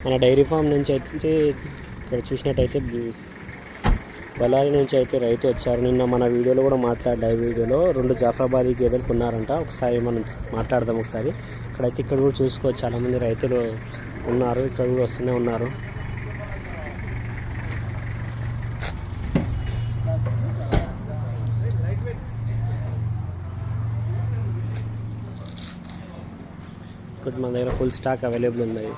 మన dairy farm నుంచి అయితే ఇక్కడ చూసినట్టయితే బళ్ళారి నుంచి అయితే రైతు వచ్చారు. నిన్న మన వీడియోలో కూడా మాట్లాడ్డా, వీడియోలో 2 జాఫరాబాదీ గేదెలు కొన్నారంట. ఒకసారి మనం మాట్లాడదాం ఒకసారి. ఇక్కడైతే ఇక్కడ కూడా చూసుకోవచ్చు, చాలామంది రైతులు ఉన్నారు, ఇక్కడ కూడా వస్తూనే ఉన్నారు. ఇక్కడ మన దగ్గర ఫుల్ స్టాక్ అవైలబుల్ ఉన్నాయి.